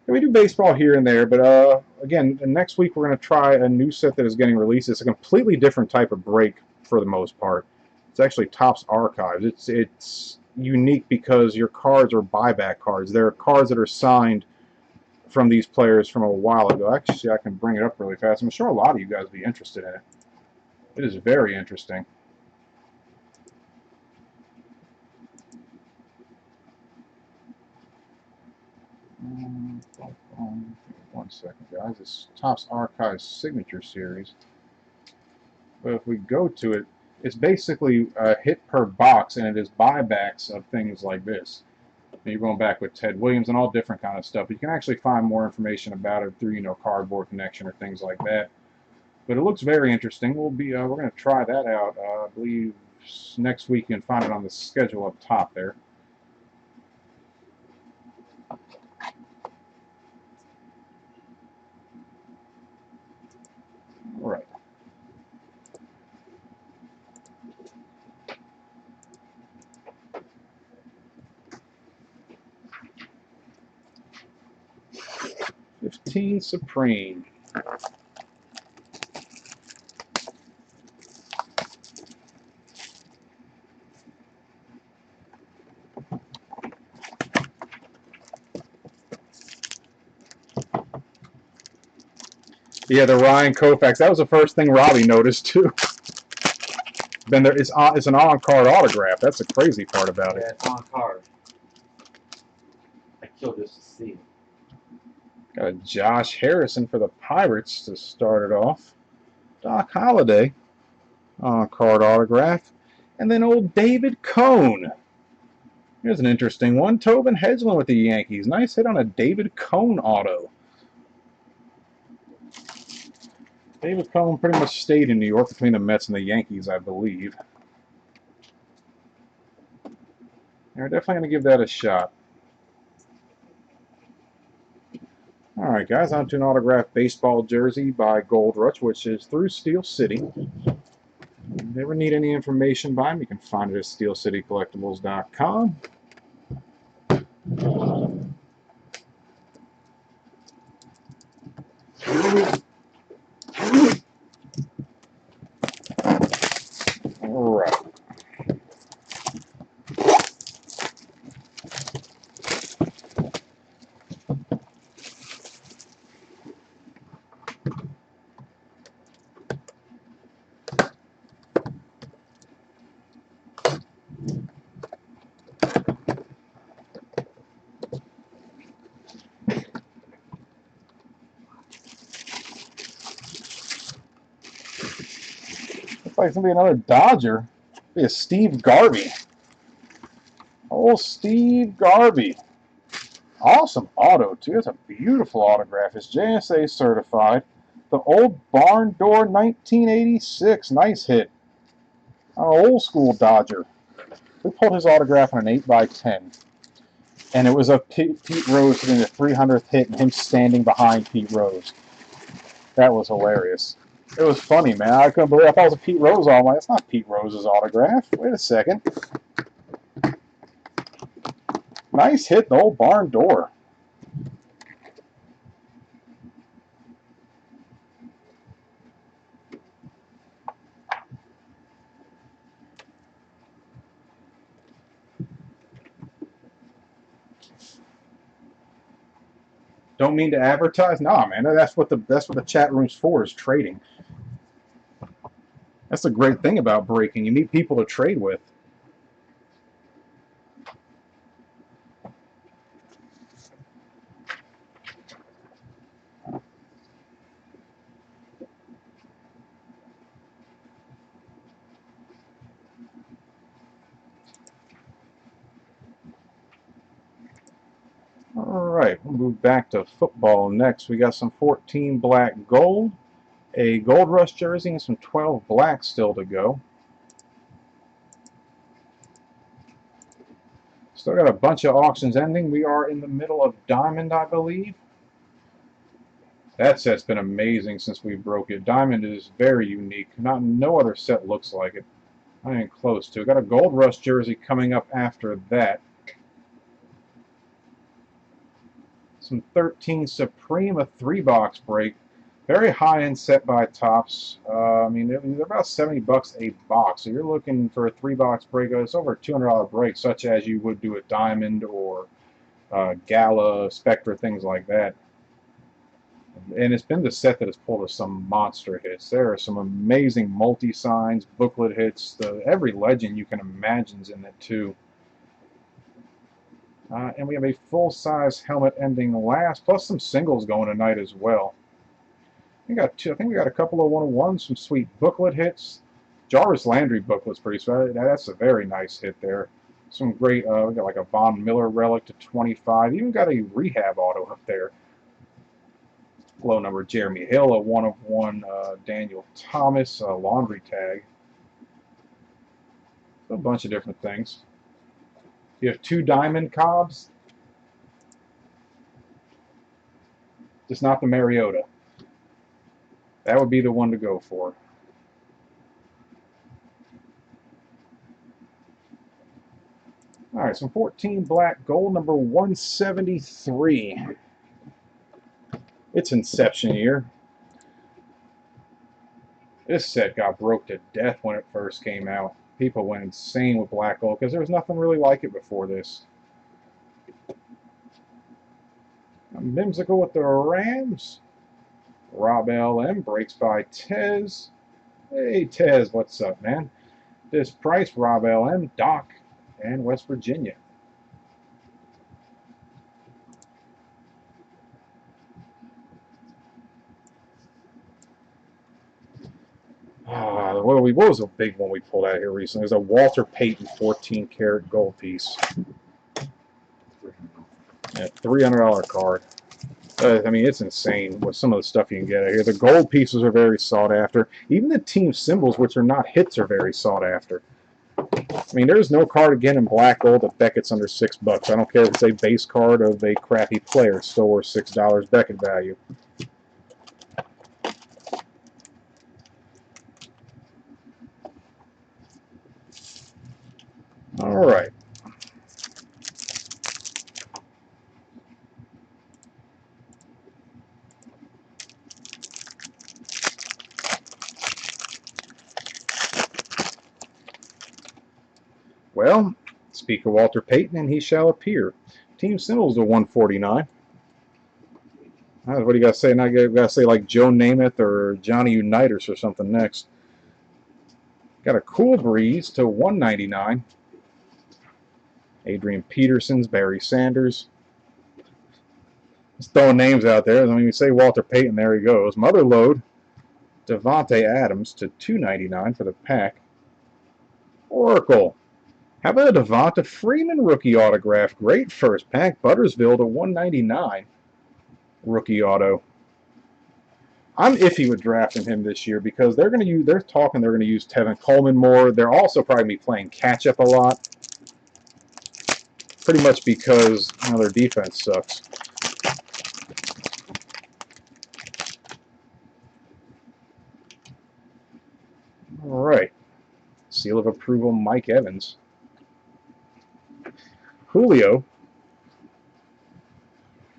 We do baseball here and there, but again, next week we're going to try a new set that is getting released. It's a completely different type of break for the most part. It's actually Topps Archives. It's unique because your cards are buyback cards. They're cards that are signed from these players from a while ago. Actually, I can bring it up really fast. I'm sure a lot of you guys will be interested in it. It is very interesting. One second, guys. It's Topps Archives Signature Series. But if we go to it, it's basically a hit per box, and it is buybacks of things like this. And you're going back with Ted Williams and all different kind of stuff. But you can actually find more information about it through, Cardboard Connection or things like that. But it looks very interesting. We're going to try that out. I believe next week you can find it on the schedule up top there. All right. $15 Supreme. Yeah, the Ryan Koufax. That was the first thing Robbie noticed too. Then it's an on-card autograph. That's the crazy part about it.
Yeah, it's on card. I killed just to see it.
Got a Josh Harrison for the Pirates to start it off. Doc Holliday on-card autograph. And then old David Cone. Here's an interesting one. Tobin Hedgeland with the Yankees. Nice hit on a David Cone auto. David Cone pretty much stayed in New York between the Mets and the Yankees, I believe. They're definitely going to give that a shot. All right, guys, on to an autographed baseball jersey by Gold Rush, which is through Steel City. If you ever need any information by them, you can find it at steelcitycollectibles.com. All right. Looks like it's going to be another Dodger. Be a Steve Garvey. Oh, Steve Garvey. Awesome auto, too. It's a beautiful autograph. It's JSA certified. The old barn door 1986. Nice hit. An old school Dodger. We pulled his autograph on an 8x10. And it was of Pete Rose hitting the 300th hit and him standing behind Pete Rose. That was hilarious. It was funny, man. I couldn't believe I thought it was a Pete Rose all. I'm like, it's not Pete Rose's autograph. Wait a second. Nice hit, the old barn door. Don't mean to advertise. Nah, man. That's what the chat room's for, is trading. That's the great thing about breaking. You meet people to trade with. Alright, we'll move back to football next. We got some 14 black gold, a Gold Rush jersey, and some 12 black still to go. Still got a bunch of auctions ending. We are in the middle of Diamond, I believe. That set's been amazing since we broke it. Diamond is very unique. No other set looks like it. Not even close to. Got a Gold Rush jersey coming up after that. Some 13 Supreme, a 3-box break. Very high-end set by Topps. I mean, they're about $70 a box. So you're looking for a 3-box break. It's over a $200 break, such as you would do a Diamond or Gala, Spectra, things like that. And it's been the set that has pulled us some monster hits. There are some amazing multi-signs, booklet hits. Every legend you can imagine's in it, too. And we have a full-size helmet ending last, plus some singles going tonight as well. I think we got a couple of 101s, some sweet booklet hits. Jarvis Landry booklet's pretty sweet. That's a very nice hit there. Some great, we got like a Von Miller relic to 25. Even got a rehab auto up there. Low number Jeremy Hill, a 1/1 Daniel Thomas, a laundry tag. A bunch of different things. You have 2 diamond Cobbs. Just not the Mariota. That would be the one to go for. All right, some 14 black gold, number 173. It's Inception year. This set got broke to death when it first came out. People went insane with black gold because there was nothing really like it before this. Mimsicle with the Rams. Rob LM breaks by Tez. Hey Tez, what's up, man? This price, Rob LM, Doc, and West Virginia. What was a big one we pulled out here recently? It was a Walter Payton 14 karat gold piece. Yeah, $300 card. I mean, it's insane with some of the stuff you can get out here. The gold pieces are very sought after. Even the team symbols, which are not hits, are very sought after. I mean, there's no card again in black gold that Beckett's under $6. I don't care if it's a base card of a crappy player. It's still worth $6 Beckett value. All right. Well, speak of Walter Payton, and he shall appear. Team symbols to 149. What do you got to say? Now you got to say like Joe Namath or Johnny Unitas or something next. Got a Cool Breeze to 199. Adrian Peterson's, Barry Sanders. Just throwing names out there. I mean, you say Walter Payton, there he goes. Motherlode, Devontae Adams to 299 for the pack. Oracle. How about a Devonta Freeman rookie autograph? Great first pack. Buttersville to 199. Rookie auto. I'm iffy with drafting him this year because they're going to use Tevin Coleman more. They're also probably going to be playing catch up a lot. Pretty much because their defense sucks. All right. Seal of approval, Mike Evans. Julio.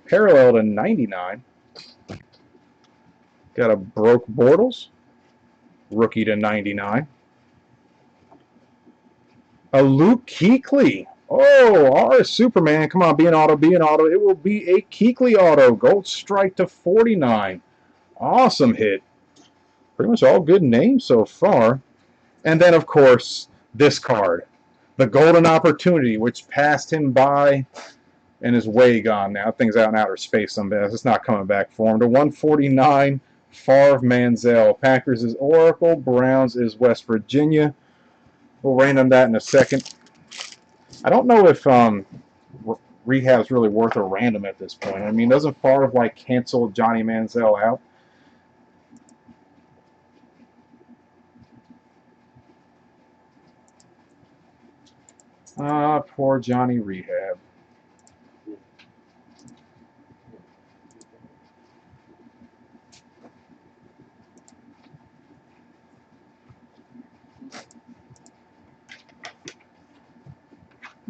Parallel to 99. Got a Broke Bortles. Rookie to 99. A Luke Kuechly. Oh, our Superman. Come on, be an auto, be an auto. It will be a Kuechly auto. Gold strike to 49. Awesome hit. Pretty much all good names so far. And then, of course, this card. The Golden Opportunity, which passed him by and is way gone now. Thing's out in outer space someday. It's not coming back for him. To 149, Favre Manziel. Packers is Oracle. Browns is West Virginia. We'll random that in a second. I don't know if rehab's really worth a random at this point. I mean, doesn't Favre like cancel Johnny Manziel out? Poor Johnny Rehab.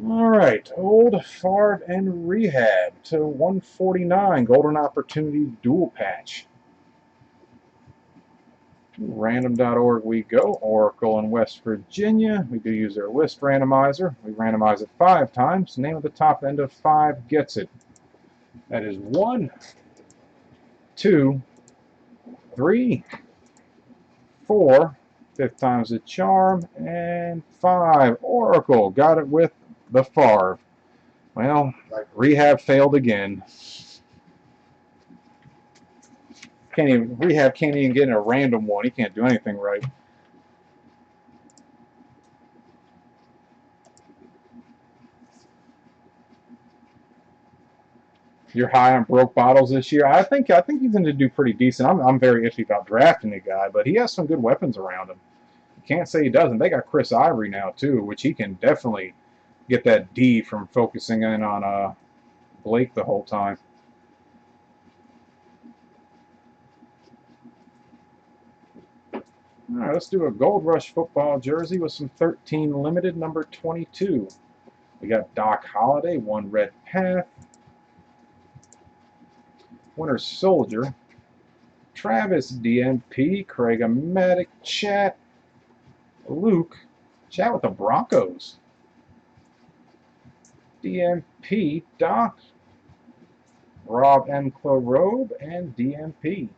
All right, old Favre and Rehab to 149. Golden Opportunity dual patch. Random.org we go. Oracle in West Virginia. We do use their list randomizer. We randomize it 5 times. Name of the top end of 5 gets it. That is 1, 2, 3, 4. 5th time's the charm. And 5. Oracle got it with the Favre. Well, Rehab failed again. Rehab can't even get in a random one. He can't do anything right. You're high on broke bottles this year. I think he's going to do pretty decent. I'm very iffy about drafting the guy, but he has some good weapons around him. Can't say he doesn't. They got Chris Ivory now too, which he can definitely get that D from focusing in on Blake the whole time. All right, let's do a Gold Rush football jersey with some 13 limited, number 22. We got Doc Holliday, one red path. Winter Soldier, Travis DMP, Craig Amatic, Chat, Luke, Chat with the Broncos. DMP, Doc, Rob M. Clorobe, and DMP.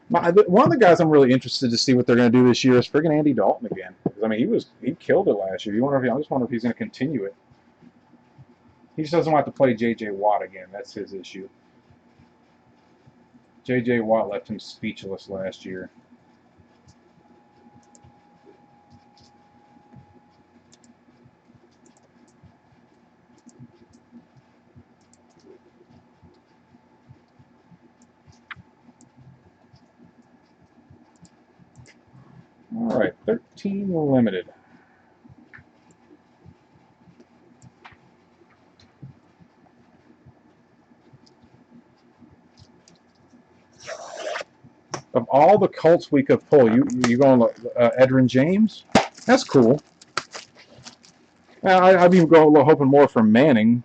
One of the guys I'm really interested to see what they're going to do this year is friggin' Andy Dalton again. Because, I mean, he killed it last year. I just wonder if he's going to continue it. He just doesn't want to play J.J. Watt again. That's his issue. J.J. Watt left him speechless last year. All right, 13 limited. Of all the Colts we could pull, you going Edgerrin James? That's cool. I'd even hoping more from Manning,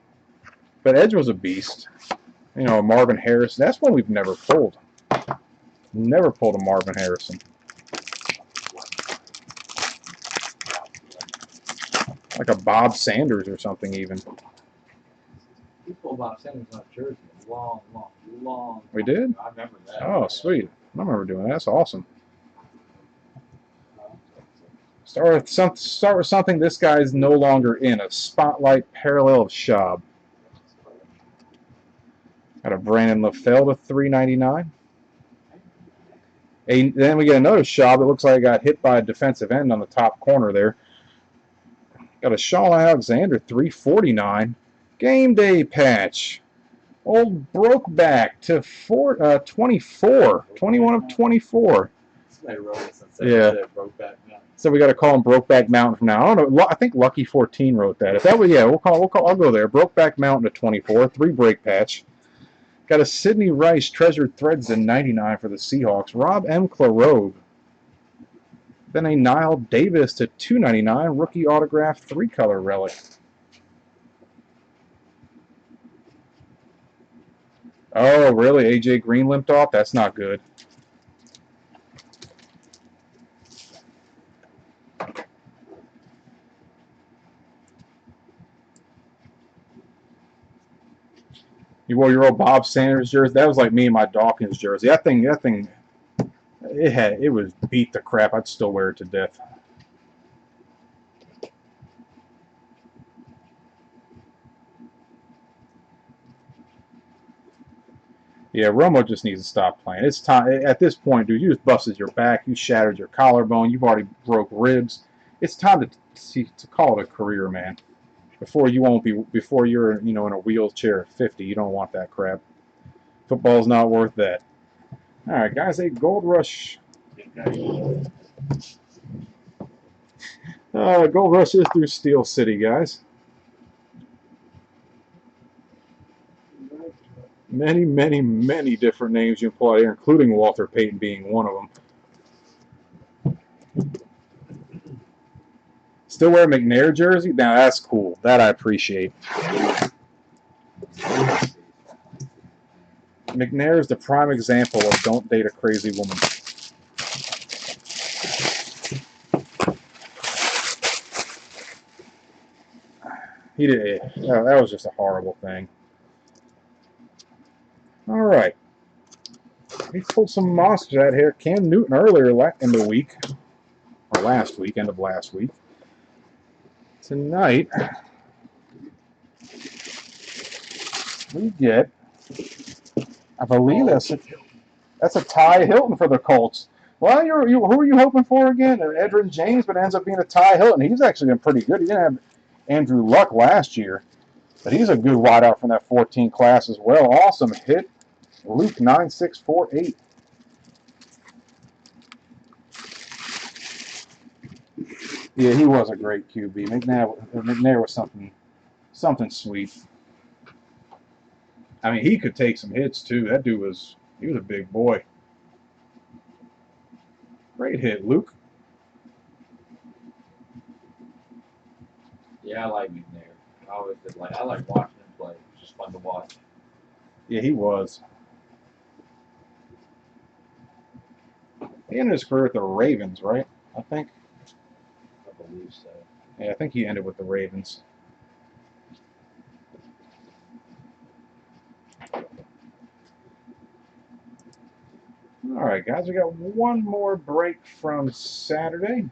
but Edge was a beast. You know, Marvin Harrison. That's one we've never pulled. Never pulled a Marvin Harrison. Like a Bob Sanders or something even.
We pulled Bob Sanders on jersey long.
We did?
I remember that.
Oh, sweet. I remember doing that. That's awesome. Start with something this guy's no longer in. A Spotlight parallel of Schaub. Got a Brandon LaFell to $3.99. Then we get another Schaub that looks like it got hit by a defensive end on the top corner there. Got a Shawn Alexander, $3.49. Game day patch. Old Brokeback to 24. 21 of 24.
Somebody wrote it since
Yeah.
Brokeback Mountain.
So we got to call him Brokeback Mountain from now. I don't know. I think Lucky 14 wrote that. If that was, yeah, I'll go there. Brokeback Mountain to 24. 3 break patch. Got a Sidney Rice Treasured Threads to 99 for the Seahawks. Rob M. Clorobe. Then a Nile Davis to $2.99. Rookie autograph 3-color relic. Oh, really? A.J. Green limped off? That's not good. You wore your old Bob Sanders jersey? That was like me and my Dawkins jersey. That thing, it was beat the crap. I'd still wear it to death. Yeah, Romo just needs to stop playing. It's time. At this point, dude, you just busted your back. You shattered your collarbone. You've already broke ribs. It's time to call it a career, man. Before you're in a wheelchair at 50. You don't want that crap. Football's not worth that. All right, guys, a Gold Rush. Gold Rush is through Steel City, guys. Many, many, many different names you can pull out here, including Walter Payton being one of them. Still wear a McNair jersey? Now that's cool. That I appreciate. McNair is the prime example of don't date a crazy woman. He did. That was just a horrible thing. All right. We pulled some monsters out here. Cam Newton earlier in the week, or last week, end of last week. Tonight, we get, I believe that's a Ty Hilton for the Colts. Well, who are you hoping for again? Edgerrin James, but it ends up being a Ty Hilton. He's actually been pretty good. Andrew Luck last year. But he's a good wideout from that 14 class as well. Awesome hit. Luke 9648. Yeah, he was a great QB. McNair was something sweet. I mean, he could take some hits too. That dude was a big boy. Great hit, Luke.
Yeah, I like McNair. I like watching him play. It was just fun to watch.
Yeah, he was. He ended his career with the Ravens, right? I think.
I believe so.
Yeah, I think he ended with the Ravens. All right, guys, we got one more break from Saturday.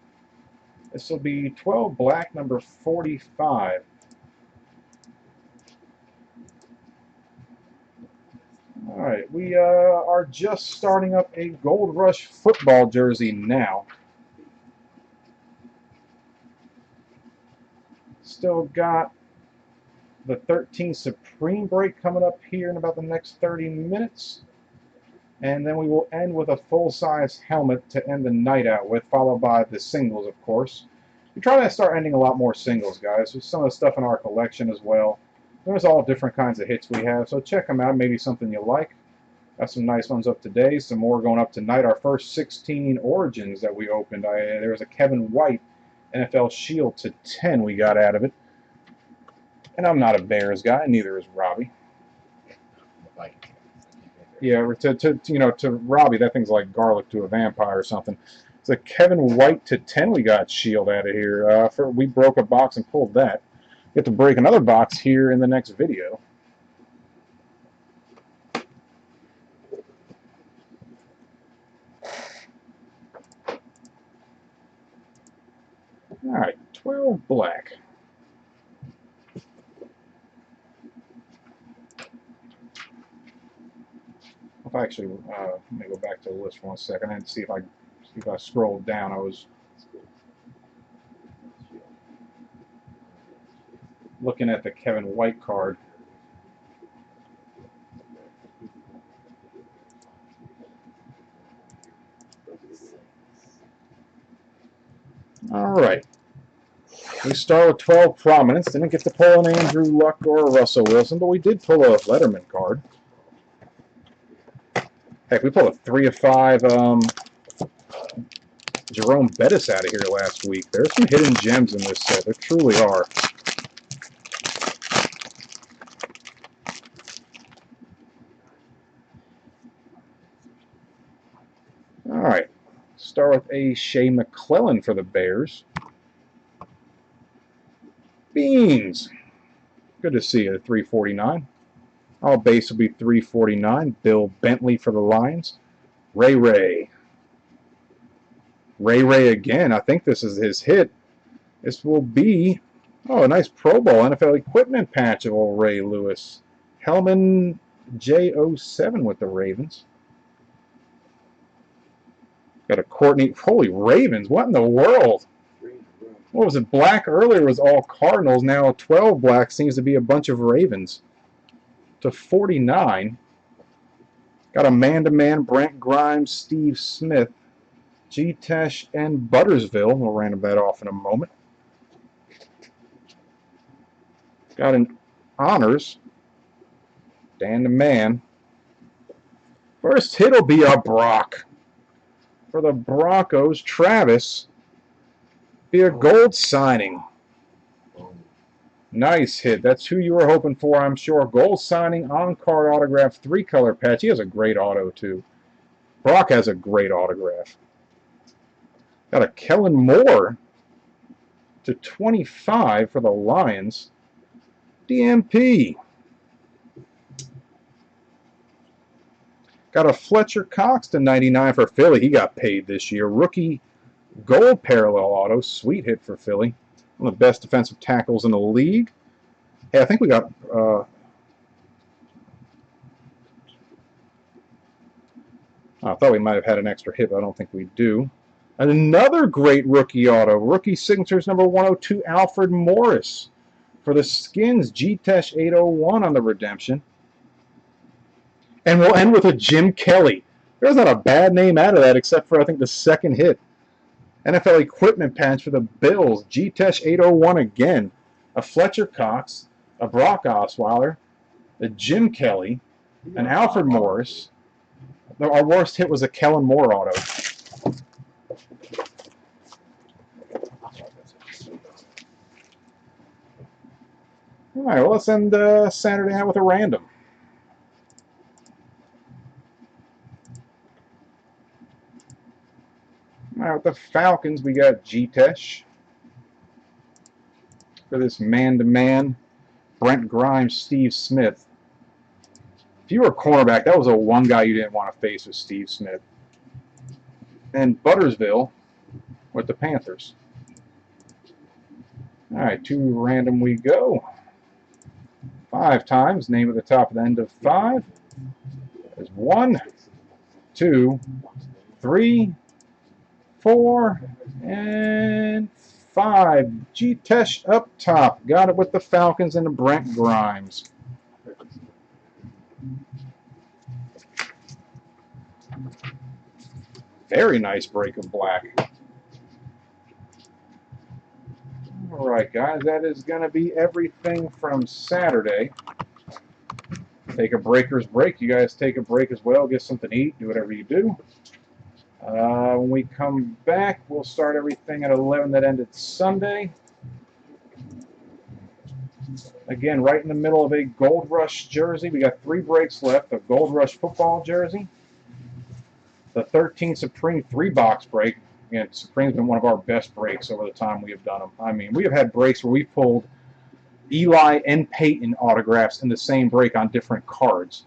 This will be 12 black, number 45. All right, we are just starting up a Gold Rush football jersey now. Still got the 13 Supreme break coming up here in about the next 30 minutes. And then we will end with a full-size helmet to end the night out with, followed by the singles, of course. We try to start ending a lot more singles, guys. There's some of the stuff in our collection as well. There's all different kinds of hits we have, so check them out. Maybe something you like. Got some nice ones up today. Some more going up tonight. Our first 16 Origins that we opened. There was a Kevin White NFL Shield to 10 we got out of it. And I'm not a Bears guy. Neither is Robbie. Yeah, to Robbie, that thing's like garlic to a vampire or something. It's a Kevin White to 10 we got Shield out of here. We broke a box and pulled that. We have to break another box here in the next video. All right, 12 black. If I actually, let me go back to the list for 1 second and see if I scrolled down. I was looking at the Kevin White card. All right. We start with 12 Prominence. Didn't get to pull an Andrew Luck or a Russell Wilson, but we did pull a Letterman card. Heck, we pulled a 3 of 5 Jerome Bettis out of here last week. There's some hidden gems in this set. There truly are. All right. Start with a Shea McClellan for the Bears. Beans. Good to see you at 349. All base will be 349. Bill Bentley for the Lions. Ray Ray. Ray Ray again. I think this is his hit. This will be, a nice Pro Bowl NFL equipment patch of old Ray Lewis. Hellman J07 with the Ravens. Got a Courtney. Holy Ravens. What in the world? What was it? Black earlier was all Cardinals. Now 12 black seems to be a bunch of Ravens. To 49. Got a man-to-man Brent Grimes, Steve Smith, G-Tesh, and Buttersville. We'll random that off in a moment. Got an Honors. Dan the Man. First hit will be a Brock. For the Broncos, Travis. Be a gold signing. Nice hit. That's who you were hoping for, I'm sure. Gold signing, on-card autograph, 3-color patch. He has a great auto, too. Brock has a great autograph. Got a Kellen Moore to 25 for the Lions. DMP. Got a Fletcher Cox to 99 for Philly. He got paid this year. Rookie gold parallel auto. Sweet hit for Philly. One of the best defensive tackles in the league. Hey, I think we got... I thought we might have had an extra hit, but I don't think we do. And another great rookie auto. Rookie signatures number 102, Alfred Morris. For the Skins, G-Tesh 801 on the redemption. And we'll end with a Jim Kelly. There's not a bad name out of that except for, I think, the second hit. NFL equipment patch for the Bills, G-Tesh 801 again. A Fletcher Cox, a Brock Osweiler, a Jim Kelly, an Alfred Morris. Our worst hit was a Kellen Moore auto. All right, well, let's end Saturday out with a random. All right, with the Falcons, we got G-Tesh. For this man-to-man, Brent Grimes, Steve Smith. If you were a cornerback, that was the one guy you didn't want to face was Steve Smith. And Buttersville with the Panthers. All right, 2 random we go. 5 times. Name at the top of the end of 5. There's 1, 2, 3, 4, and 5. G-Tesh up top. Got it with the Falcons and the Brent Grimes. Very nice break of black. All right, guys, that is going to be everything from Saturday. Take a breaker's break. You guys take a break as well. Get something to eat. Do whatever you do. When we come back, we'll start everything at 11 that ended Sunday. Again, right in the middle of a Gold Rush jersey. We got 3 breaks left. A Gold Rush football jersey. The 13 Supreme 3-box break. Again, Supreme's been one of our best breaks over the time we have done them. I mean, we have had breaks where we pulled Eli and Peyton autographs in the same break on different cards,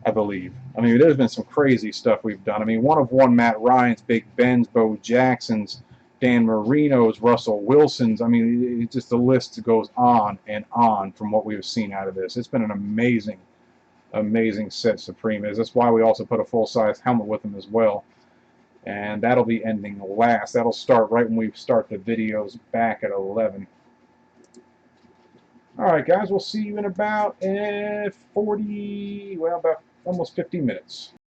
I believe. I mean, there's been some crazy stuff we've done. I mean, 1/1 Matt Ryan's, Big Ben's, Bo Jackson's, Dan Marino's, Russell Wilson's. I mean, it just the list goes on and on from what we've seen out of this. It's been an amazing, amazing set Supreme is. That's why we also put a full-size helmet with them as well. And that'll be ending last. That'll start right when we start the videos back at 11. Alright guys, we'll see you in about 40, well, about almost 50 minutes.